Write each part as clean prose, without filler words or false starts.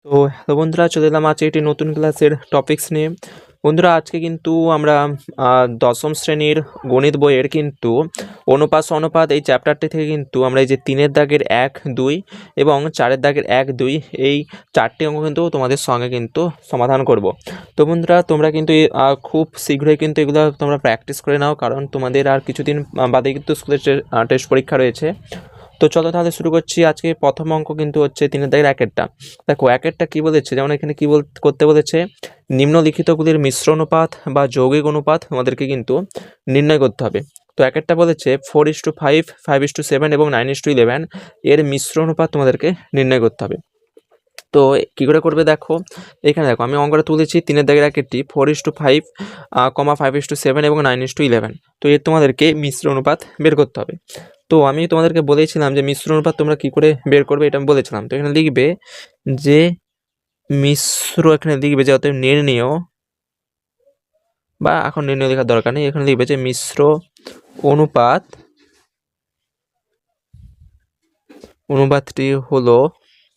তো হ্যালো বন্ধুরা, চলে এলাম আজকে একটি নতুন ক্লাসের টপিকস নিয়ে। বন্ধুরা, আজকে কিন্তু আমরা দশম শ্রেণীর গণিত বইয়ের কিন্তু অনুপাত অনুপাত এই চ্যাপ্টারটি থেকে কিন্তু আমরা এই যে 3-এর দাগের 1, 2 এবং 4-এর দাগের 1, 2 এই 4টি অঙ্ক কিন্তু তোমাদের সঙ্গে কিন্তু সমাধান করব। তো বন্ধুরা, তোমরা কিন্তু খুব শীঘ্রই কিন্তু এগুলো তোমরা প্র্যাকটিস করে নাও, কারণ তোমাদের আর কিছুদিন বাদে কিন্তু স্কুলের টেস্ট পরীক্ষা রয়েছে। তো চলো তাহলে শুরু করছি। আজকে প্রথম অঙ্ক কিন্তু হচ্ছে 3-এর দাগের 1-এরটা। দেখো 1-এরটা কি বলেছে, যেমন এখানে কি করতে বলেছে, নিম্নলিখিতগুলির মিশ্র অনুপাত বা যৌগিক অনুপাত আমাদেরকে কিন্তু নির্ণয় করতে হবে। তো 1-এরটা বলেছে 4:5, 5:7 এবং 9:11 এর মিশ্র অনুপাত তোমাদেরকে নির্ণয় করতে হবে। তো কি করে করবে দেখো, এখানে দেখো আমি অঙ্কটা তুলেছি 3-এর দাগের 1-এরটি 4:5, 5:7 এবং 9:11। তো এর তোমাদেরকে মিশ্র অনুপাত বের করতে হবে। তো আমি তোমাদেরকে বলেছিলাম যে মিশ্র অনুপাত তোমরা কি করে বের করবে, এটা আমি বলেছিলাম। তো এখানে লিখবে যে মিশ্র, এখানে লিখবে যে অতএব নির্ণেয়, বা এখন নির্ণয় লেখার দরকার নেই, এখানে লিখবে যে মিশ্র অনুপাতটি হলো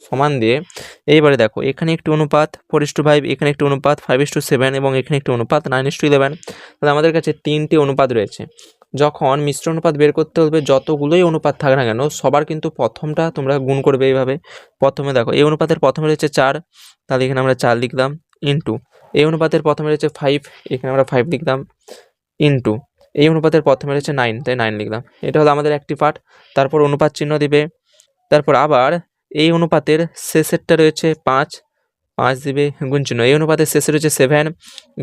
সমান দিয়ে, এইবারে দেখো এখানে একটি অনুপাত 4:5, এখানে একটি অনুপাত 5:7 এবং এখানে একটি অনুপাত 9:11। তাহলে আমাদের কাছে 3টি অনুপাত রয়েছে। যখন মিশ্র অনুপাত বের করতে হবে, যতগুলোই অনুপাত থাক না কেন সবার কিন্তু প্রথমটা তোমরা গুণ করবে এইভাবে। প্রথমে দেখো এই অনুপাতের প্রথমে রয়েছে 4, তাহলে এখানে আমরা 4 লিখলাম, ইন্টু এই অনুপাতের প্রথমে রয়েছে 5, এখানে আমরা 5 লিখলাম, ইন্টু এই অনুপাতের প্রথমে রয়েছে 9, তাই 9 লিখলাম। এটা হলো আমাদের একটি পার্ট। তারপর অনুপাত চিহ্ন দিবে, তারপর আবার এই অনুপাতের শেষেরটা রয়েছে 5, 5 দিবে গুণ চিহ্ন। এই অনুপাতের শেষে রয়েছে 7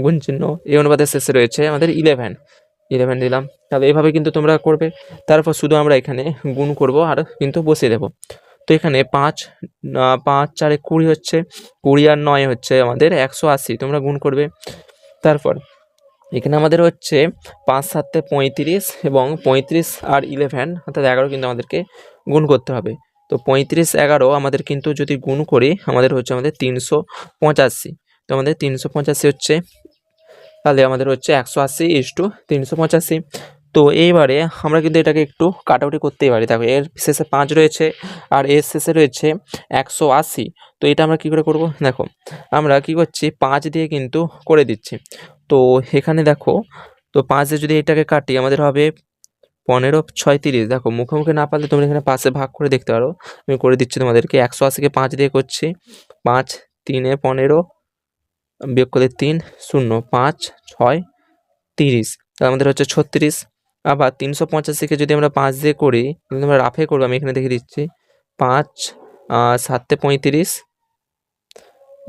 গুণ চিহ্ন। এই অনুপাতের শেষে রয়েছে আমাদের 11 দিলাম। তাহলে এভাবে কিন্তু তোমরা করবে। তারপর শুধু আমরা এখানে গুণ করব আর কিন্তু বসিয়ে দেবো। তো এখানে 5, 5 4 20 হচ্ছে, 20 আর 9 হচ্ছে আমাদের 180, তোমরা গুণ করবে। তারপর এখানে আমাদের হচ্ছে 5 7 35 এবং 35 আর 11 অর্থাৎ 11 কিন্তু আমাদেরকে গুণ করতে হবে। তো 35 11 আমাদের কিন্তু যদি গুণ করি আমাদের হচ্ছে আমাদের 385। তো আমাদের 385 হচ্ছে, তাহলে আমাদের হচ্ছে 180:385। তো এইবারে আমরা কিন্তু এটাকে একটু কাটাকুটি করতেই পারি। দেখো এর শেষে 5 রয়েছে আর এর শেষে রয়েছে 180। তো এটা আমরা কি করে করব, দেখো আমরা কি করছি 5 দিয়ে কিন্তু করে দিচ্ছি। তো এখানে দেখো, তো 5 দিয়ে যদি এটাকে কাটি আমাদের হবে 15 6 30। দেখো মুখে মুখে না পারলে তোমরা এখানে পাশে ভাগ করে দেখতে পারো। আমি করে দিচ্ছি তোমাদেরকে। 180কে 5 দিয়ে করছি, 5 3 15 বিয়োগ করলে 3 0 5 6 30, তাহলে আমাদের হচ্ছে 36। আবার 385কে যদি আমরা 5 দিয়ে করি, তাহলে আমরা রাফে করবো, আমি এখানে দেখে দিচ্ছি। 5 7 35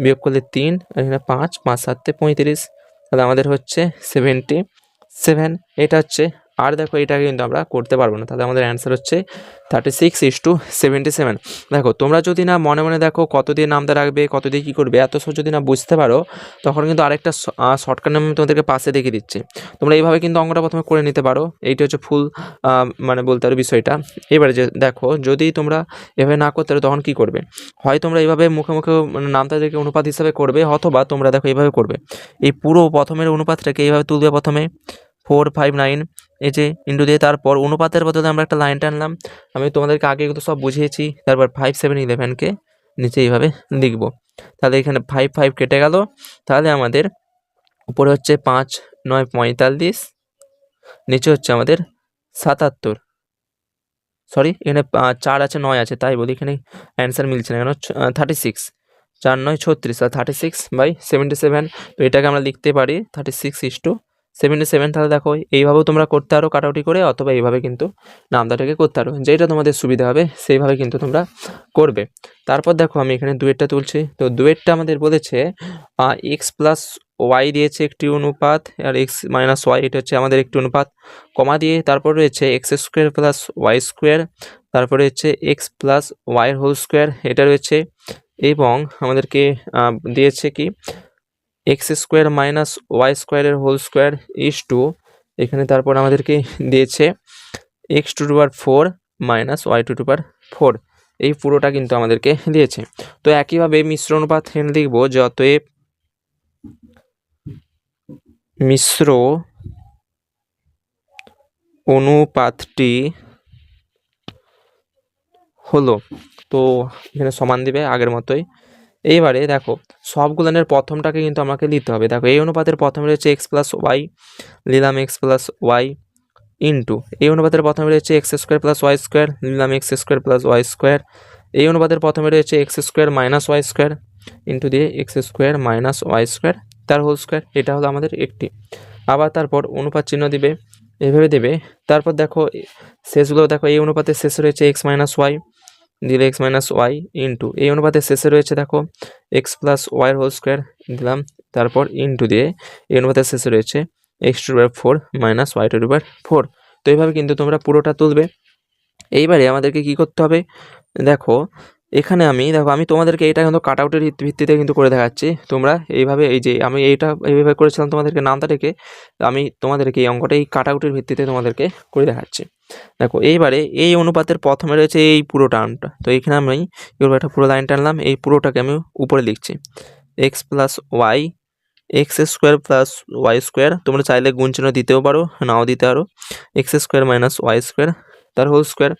বিয়োগ করলে 3, আর এখানে 5 5 7 35, তাহলে আমাদের হচ্ছে 77। এটা হচ্ছে, আর দেখো এটাকে কিন্তু আমরা করতে পারবো না, তাহলে আমাদের অ্যান্সার হচ্ছে 36:77। দেখো তোমরা যদি না মনে মনে দেখো কত দিয়ে নামটা রাখবে, কত দিয়ে কী করবে, এত সব যদি না বুঝতে পারো, তখন কিন্তু আরেকটা শর্টকাট নাম আমি তোমাদেরকে পাশে দেখিয়ে দিচ্ছি। তোমরা এইভাবে কিন্তু অঙ্কটা প্রথমে করে নিতে পারো। এইটা হচ্ছে ফুল মানে বলতে পারো বিষয়টা। এবারে যে দেখো যদি তোমরা এভাবে না করতে পারো তখন কী করবে, হয় তোমরা এইভাবে মুখে মুখে মানে নামটাদেরকে অনুপাত হিসাবে করবে, অথবা তোমরা দেখো এইভাবে করবে। এই পুরো প্রথমের অনুপাতটাকে এইভাবে তুলবে, প্রথমে 4 5 9 এই যে ইন্টু দিয়ে, তারপর অনুপাতের বদলে আমরা একটা লাইন টানলাম। আমি তোমাদেরকে আগে কিন্তু সব বুঝিয়েছি। তারপর 5 7 11কে নিচে এইভাবে লিখবো। তাহলে এখানে 5 5 কেটে গেল। তাহলে আমাদের উপরে হচ্ছে 5 9 45, নিচে হচ্ছে আমাদের 77। সরি, এখানে 4 আছে 9 আছে, তাই বলি এখানে অ্যান্সার মিলছে না কেন। 36, 4 9 36, আর 36/77। তো এটাকে আমরা লিখতে পারি 36:77। তাহলে দেখো এইভাবেও তোমরা করতে পারো কাটাকুটি করে, অথবা এইভাবে কিন্তু নামটাকে করতে পারো, যেটা তোমাদের সুবিধা হবে সেইভাবে কিন্তু তোমরা করবে। তারপর দেখো আমি এখানে দুয়েরটা তুলছি। তো দুয়েরটা আমাদের বলেছে x + y দিয়েছে একটি অনুপাত, আর x - y এটা হচ্ছে আমাদের একটি অনুপাত, কমা দিয়ে তারপর রয়েছে x² + y², তারপরে হচ্ছে x + y² এটা রয়েছে, এবং আমাদেরকে দিয়েছে কি x² - y² এখানে তারপর আমাদেরকে দিয়েছে x⁴ - y⁴। এই পুরোটা কিন্তু আমাদেরকে দিয়েছে। তো একইভাবে মিশ্র অনুপাত এখানে লিখবো যে অতএব মিশ্র অনুপাতটি হলো, তো এখানে সমান দিবে আগের মতোই, এইবারে দেখো সবগুলোনের প্রথমটাকে কিন্তু আমাকে নিতে হবে। দেখো এই অনুপাতের প্রথমে রয়েছে এক্স প্লাস ওয়াই, নিলাম এক্স প্লাস ওয়াই ইন্টু এই অনুপাতের প্রথমে রয়েছে x square plus y square, নিলাম x square plus y square. এই অনুপাতের প্রথমে রয়েছে x square minus y square into দিয়ে x square minus y square তার হোল স্কোয়ার। এটা হলো আমাদের একটি। আবার তারপর অনুপাত চিহ্ন দিবে, এইভাবে দেবে। তারপর দেখো শেষগুলো দেখো এই অনুপাতের শেষে রয়েছে এক্স মাইনাস ওয়াই, দিলে এক্স মাইনাস ওয়াই ইন্টু এই অনুপাতের শেষে রয়েছে দেখো x plus y whole square দিলাম, তারপর ইন্টু দিয়ে এই অনুপাতের শেষে রয়েছে x to power four minus y to power four. তো এইভাবে কিন্তু তোমরা পুরোটা তুলবে। এইবারে আমাদেরকে কি করতে হবে, দেখো এখানে আমি তোমাদেরকে এটা কিন্তু কাট আউটের ভিত্তিতে কিন্তু করে দেখাচ্ছি। তোমরা এইভাবে এই যে আমি এইভাবে করেছিলাম তোমাদেরকে নামটা রেখে, আমি তোমাদেরকে এই অঙ্কটা এই কাট আউটের ভিত্তিতে তোমাদেরকে করে দেখাচ্ছি। দেখো এইবারে এই অনুপাতের প্রথমে রয়েছে এই পুরো টার্মটা, তো এখানে আমি এবার একটা পুরো লাইন টানলাম, এই পুরোটাকে আমি উপরে লিখছি x plus y x square plus y square, তোমরা চাইলে গুণ চিহ্ন দিতেও পারো নাও দিতে পারো, x square minus y square তার হোল স্কোয়ার।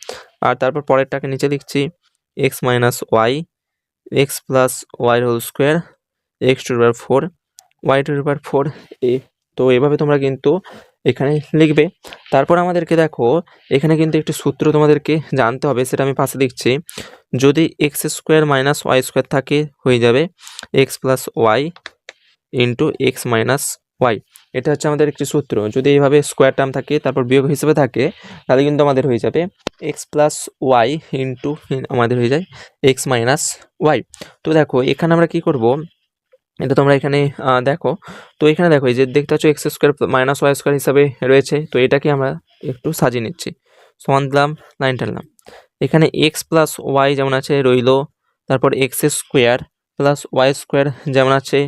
আর তারপর পরেরটাকে নিচে লিখছি x minus y x plus y whole square x to power four y to power four. তো এভাবে তোমরা কিন্তু এখানে লিখবে। তারপর আমাদেরকে দেখো এখানে কিন্তু একটি সূত্র তোমাদেরকে জানতে হবে, সেটা আমি পাশে লিখছি। যদি x square minus y square থাকে হয়ে যাবে x plus y into x minus y. এটা হচ্ছে আমাদের একটি সূত্র। যদি এইভাবে স্কোয়ার টার্ম থাকে তারপর বিয়োগ হিসেবে থাকে তাহলে কিন্তু আমাদের হয়ে যাবে এক্স প্লাস ওয়াই ইন্টু আমাদের হয়ে যায় এক্স মাইনাস ওয়াই। তো দেখো এখানে আমরা কি করব, এটা তোমরা এখানে দেখো। তো এখানে দেখো এই যে দেখতে পাচ্ছ x square minus y square হিসাবে রয়েছে, তো এটাকে আমরা একটু সাজিয়ে নিচ্ছি। সমান দিলাম, লাইন টানলাম। এখানে এক্স প্লাস ওয়াই যেমন আছে রইলো, তারপর x square plus y square যেমন আছে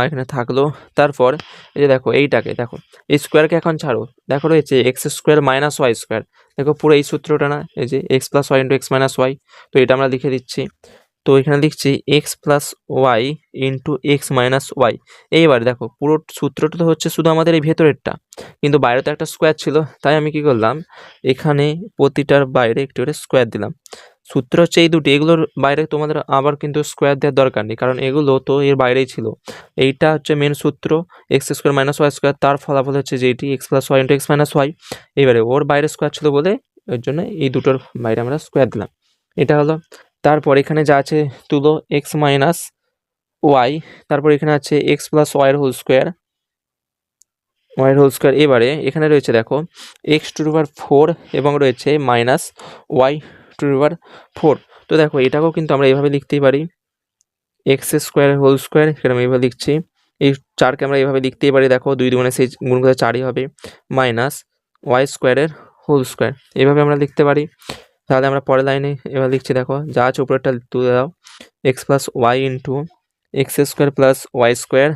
এখানে থাকলো। তারপর এই যে দেখো এইটাকে দেখো, এই স্কোয়ারকে এখন ছাড়ো, দেখো রয়েছে x square minus y square. দেখো পুরো এই সূত্রটা না, এই যে x plus y into x minus y. তো এটা আমরা লিখে দিচ্ছি। তো এখানে লিখছি x plus y into x minus y. এইবার দেখো পুরো সূত্রটা তো হচ্ছে শুধু আমাদের এই ভেতরেরটা, কিন্তু বাইরে তো একটা স্কোয়ার ছিল, তাই আমি কি করলাম এখানে প্রতিটার বাইরে একটু করে স্কোয়ার দিলাম। সূত্র হচ্ছে এই দুটি, এগুলোর বাইরে তোমাদের আবার কিন্তু স্কোয়ার দেওয়ার দরকার নেই, কারণ এগুলো তো এর বাইরেই ছিল। এইটা হচ্ছে মেন সূত্র x square minus y square, তার ফলাফল হচ্ছে যেটি x plus y into x minus y. এবারে ওর বাইরে স্কোয়ার ছিল বলে এর জন্য এই দুটোর বাইরে আমরা স্কোয়ার দিলাম। এটা হলো। তারপর এখানে যা আছে তুলো এক্স মাইনাস ওয়াই, তারপর এখানে আছে এক্স প্লাস ওয়াইয়ের হোল স্কোয়ার এবারে এখানে রয়েছে দেখো এক্স টু পাওয়ার ফোর এবং রয়েছে minus y to power four. তো দেখো এটাকেও কিন্তু আমরা এইভাবে লিখতেই পারি এক্স স্কোয়ার হোল স্কোয়ার, এখানে আমি এইভাবে লিখছি। এই চারকে আমরা এইভাবে লিখতেই পারি, দেখো দুই দুগুণে সেই গুণ করে চারই হবে, মাইনাস ওয়াই স্কোয়ারের হোল স্কোয়ার এইভাবে আমরা লিখতে পারি। তাহলে আমরা পরের লাইনে এবার লিখছি, দেখো যা আছে উপরেরটা তুলে দাও x plus y into x square plus y square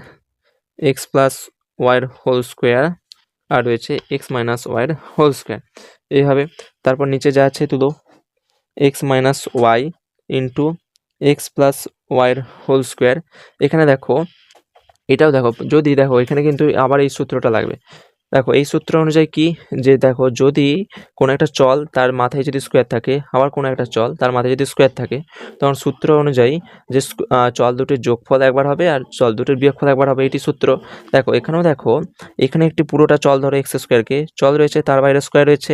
x plus ওয়াইয়ের হোল স্কোয়ার আর রয়েছে এক্স মাইনাস ওয়াইয়ের হোল স্কোয়ার এইভাবে। তারপর নিচে যা আছে তুলো x minus y into x plus ওয়াইয়ের হোল স্কোয়ার। এখানে দেখো এটাও দেখো, যদি দেখো এখানে কিন্তু আবার এই সূত্রটা লাগবে। দেখো এই সূত্র অনুযায়ী কি, যে দেখো যদি কোনো একটা চল তার মাথায় যদি স্কোয়ার থাকে, আবার কোনো একটা চল তার মাথায় যদি স্কোয়ার থাকে, তখন সূত্র অনুযায়ী যে চল দুটির যোগফল একবার হবে আর চল দুটির বিয়োগফল একবার হবে, এটি সূত্র। দেখো এখানেও দেখো এখানে একটি পুরোটা চল ধরো এক্স স্কোয়ারকে, চল রয়েছে তার বাইরে স্কোয়ার রয়েছে,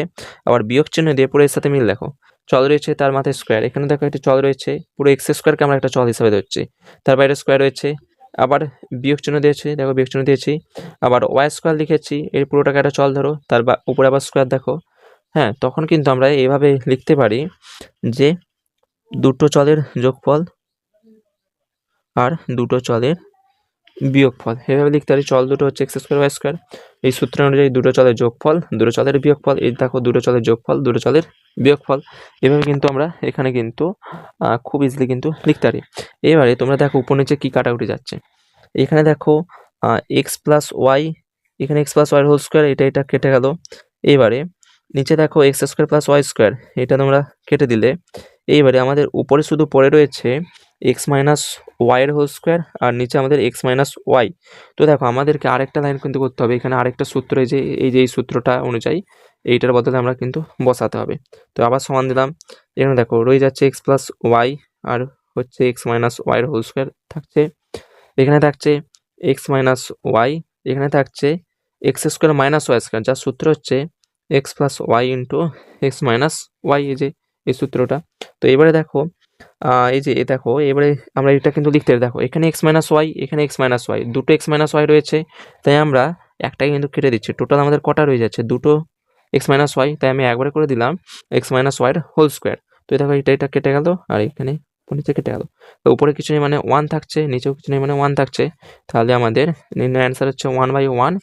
আবার বিয়োগ চিহ্ন দিয়ে পুরো এর সাথে মিল দেখো চল রয়েছে তার মাথায় স্কোয়ার, এখানে দেখো একটি চল রয়েছে পুরো এক্স স্কোয়ারকে আমরা একটা চল হিসাবে ধরছি, তার বাইরে স্কোয়ার রয়েছে, আবার বিয়োগ চিহ্ন দিয়েছি, দেখো বিয়োগ চিহ্ন দিয়েছি, আবার ওয়াই স্কোয়ার লিখেছি, এর পুরোটাকে একটা চল ধরো তার উপরে আবার স্কোয়ার দেখো। হ্যাঁ, তখন কিন্তু আমরা এইভাবে লিখতে পারি যে দুটো চলের যোগফল আর দুটো চলের বিয়োগফল, এভাবে লিখতে পারি। চল দুটো হচ্ছে এক্স স্কোয়ার ওয়াই স্কোয়ার, এই সূত্র অনুযায়ী দুটো চলের যোগফল দুটো চলের বিয়োগফল, এই দেখো দুটো চলের যোগফল দুটো চলের বিয়োগফল। এভাবে কিন্তু আমরা এখানে কিন্তু খুব ইজিলি কিন্তু লিখতে পারি। এবারে তোমরা দেখো উপর নিচে কী কাটাকুটি যাচ্ছে। এখানে দেখো এক্স প্লাস ওয়াই, এখানে x plus y whole square, এটা কেটে গেল। এবারে নিচে দেখো x square plus y square, এটা তোমরা কেটে দিলে। এইবারে আমাদের উপরে শুধু পড়ে রয়েছে এক্স মাইনাস ওয়াইয়ের হোল স্কোয়ার আর নিচে আমাদের এক্স মাইনাস ওয়াই। তো দেখো আমাদেরকে আরেকটা লাইন কিন্তু করতে হবে, এখানে আরেকটা সূত্র এই সূত্রটা অনুযায়ী এইটার বদলে আমরা কিন্তু বসাতে হবে। তো আবার সমান দিলাম, এখানে দেখো রয়ে যাচ্ছে এক্স প্লাস ওয়াই আর হচ্ছে x minus y whole square থাকছে, এখানে থাকছে এক্স মাইনাস ওয়াই, এখানে থাকছে x square minus y square, যার সূত্র হচ্ছে x plus y into x minus y, এই যে এই সূত্রটা। তো এবারে দেখো এই যে দেখো এবারে আমরা এটা কিন্তু লিখতে দেখো এখানে এক্স মাইনাস ওয়াই, এখানে এক্স মাইনাস ওয়াই, দুটো এক্স মাইনাস ওয়াই রয়েছে, তাই আমরা একটাই কিন্তু কেটে দিচ্ছি, টোটাল আমাদের কটা রয়ে যাচ্ছে দুটো এক্স মাইনাস ওয়াই, তাই আমি একবারে করে দিলাম এক্স মাইনাস ওয়াইয়ের হোল স্কোয়ার। তো দেখো এটা কেটে গেল আর এখানে নিচে কেটে গেল, তো উপরে কিছু নেই মানে ওয়ান থাকছে, নিচেও কিছু নেই মানে ওয়ান থাকছে, তাহলে আমাদের নির্ণয় অ্যান্সার হচ্ছে 1/1,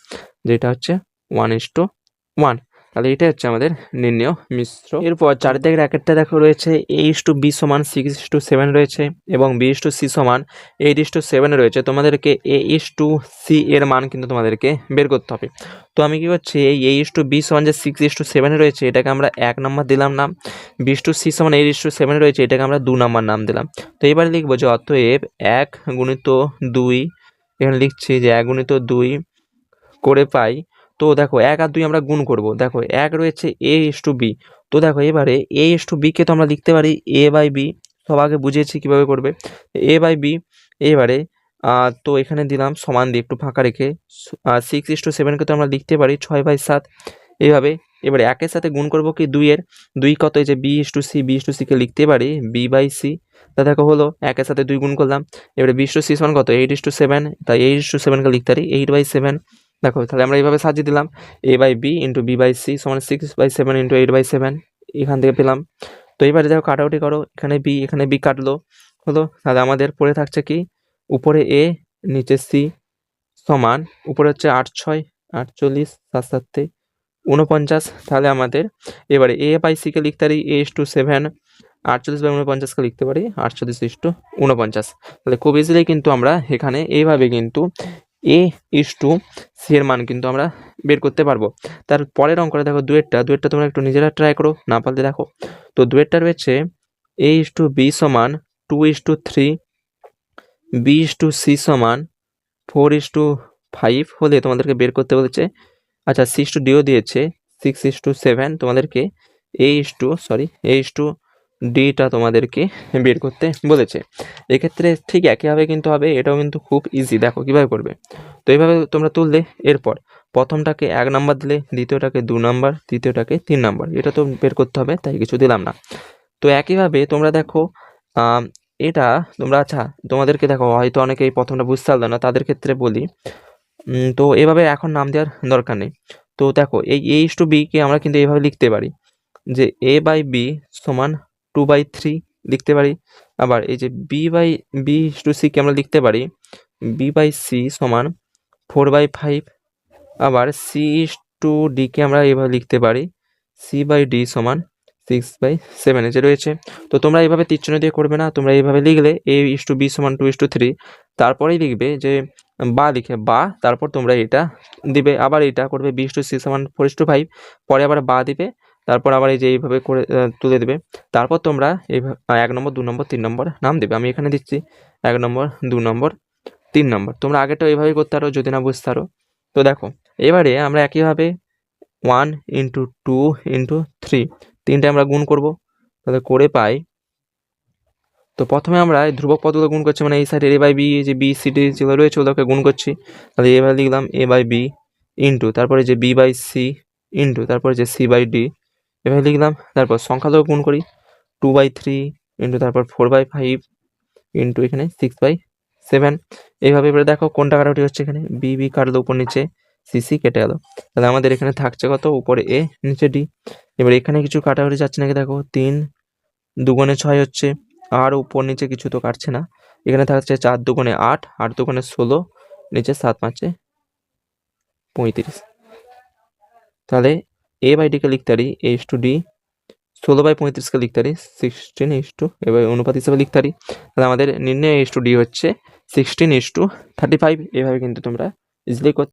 যেটা হচ্ছে 1:1, তাহলে এটা হচ্ছে আমাদের নির্ণয় মিশ্র। এরপর চারিদিকে র্যাকেটটা দেখো রয়েছে A:B সমান 6:7 রয়েছে এবং B:C সমান 8:7 রয়েছে। তোমাদেরকে A:C এর মান কিন্তু তোমাদেরকে বের করতে হবে। তো আমি কি করছি, এই A:B সমান যে 6:7 রয়েছে এটাকে আমরা 1 নম্বর দিলাম নাম, B:C সমান 8:7 রয়েছে এটাকে আমরা 2 নম্বর নাম দিলাম। তো এবার লিখবো যে অতএব 1 গুণিত 2, এখানে লিখছি যে 1 গুণিত 2 করে পাই। তো দেখো 1 আর 2 আমরা গুণ করব, দেখো 1 রয়েছে A:B, তো দেখো এবারে A:B কে তো আমরা লিখতে পারি A/B, সব আগে বুঝিয়েছি কিভাবে করবে, A/B। এবারে তো এখানে দিলাম সমান দিয়ে একটু ফাঁকা রেখে 6:7 কে তো আমরা লিখতে পারি 6/7, এইভাবে। এবারে 1 এর সাথে গুণ করব কি 2 এর, 2 কত, এই যে B:C কে লিখতে পারি B/C, তা দেখো হলো 1 এর সাথে 2 গুণ করলাম। এবারে B:C সমান কত 8:7, তাই 8:7 কে লিখতে পারি 8/7, দেখো তাহলে আমরা এইভাবে সাজিয়ে দিলাম A/B ইন্টু B/C সমান 6/7 ইন্টু 8/7, এখান থেকে পেলাম। তো এবারে দেখো কাটাকুটি করো, এখানে B কাটলো, হলো, তাহলে আমাদের পড়ে থাকছে কি উপরে A নিচে C সমান, উপরে হচ্ছে 8×6 48, 7×7 49, তাহলে আমাদের এবারে A/C কে লিখতে পারি A:7, 48/49 কে লিখতে পারি 48:49, তাহলে খুব ইজিলি কিন্তু আমরা এখানে এইভাবে কিন্তু A:C এর মান কিন্তু আমরা বের করতে পারবো। তার পরের অঙ্কটা দেখো দুয়েরটা তোমরা একটু নিজেরা ট্রাই করো, না পারলে দেখো। তো দুয়েরটা রয়েছে A:B সমান 2:3, B:C সমান 4:5 হলে তোমাদেরকে বের করতে বলেছে, আচ্ছা 6:Dও দিয়েছে 6:7, তোমাদেরকে A:D তোমাদেরকে বের করতে বলেছে। এক্ষেত্রে ঠিক একইভাবে কিন্তু হবে, এটাও কিন্তু খুব ইজি, দেখো কিভাবে করবে। তো এইভাবে তোমরা তুললে, এরপর প্রথমটাকে 1 নাম্বার দিলে, দ্বিতীয়টাকে 2 নাম্বার, তৃতীয়টাকে 3 নাম্বার, এটা তো বের করতে হবে, তাই কিছু দিলাম না। তো একইভাবে তোমরা দেখো এটা তোমরা, আচ্ছা তোমাদেরকে দেখো হয়তো অনেকে এই প্রথমটা বুঝতে পারলো না, তাদের ক্ষেত্রে বলি। তো এভাবে এখন নাম দেওয়ার দরকার নেই। তো দেখো এই A:B কে আমরা কিন্তু এইভাবে লিখতে পারি যে A/B সমান 2/3 লিখতে পারি। আবার এই যে B/C কে আমরা লিখতে পারি B/C সমান 4/5। আবার C:D কে আমরা এইভাবে লিখতে পারি C/D সমান 6/7, যে রয়েছে। তো তোমরা এইভাবে তীরচিহ্ন দিয়ে করবে না, তোমরা এইভাবে লিখলে A:B সমান 2:3, তারপরেই লিখবে যে লিখে তারপর তোমরা এটা দিবে, আবার এটা করবে B:C সমান 4:5, পরে আবার দিবে, তারপর আবার এই যে এইভাবে করে তুলে দেবে। তারপর তোমরা এইভাবে 1 নম্বর 2 নম্বর 3 নম্বর নাম দেবে, আমি এখানে দিচ্ছি 1 নম্বর 2 নম্বর 3 নম্বর। তোমরা আগেটা এইভাবেই করতে পারো যদি না বুঝতে পারো। তো দেখো এবারে আমরা একইভাবে 1 × 2 × 3 তিনটে আমরা গুণ করব, তাহলে করে পাই। তো প্রথমে আমরা ধ্রুবক পদগুলো গুণ করছি, মানে এই সাইডে A/B, যে B/C যেগুলো রয়েছে ওদেরকে গুণ করছি, তাহলে এবার লিখলাম A/B ইন্টু তারপরে যে B/C ইন্টু তারপরে যে C/D, এভাবে লিখলাম। তারপর সংখ্যাগুলো গুণ করি 2/3 ইন্টু তারপর 4/5 ইন্টু এখানে 6/7, এইভাবে। এবারে দেখো কোনটা কাটাকুটি হচ্ছে, এখানে B কাটলো উপর নিচে, C কেটে গেল, তাহলে আমাদের এখানে থাকছে কত, উপরে A নিচে D। এবার এখানে কিছু কাটাকুটি যাচ্ছে নাকি, দেখো 3 2 6 হচ্ছে, আর উপর নিচে কিছু তো কাটছে না, এখানে থাকছে 4 2 8, 8 2 16, নিচে 7 5 35, তাহলে A/D কে লিখতে পারি A:D, 16/35 কে লিখতে পারি 16:, এবার অনুপাত হিসেবে লিখতে পারি, তাহলে আমাদের নির্ণয় A:D হচ্ছে 16:35, এভাবে কিন্তু তোমরা ইজিলি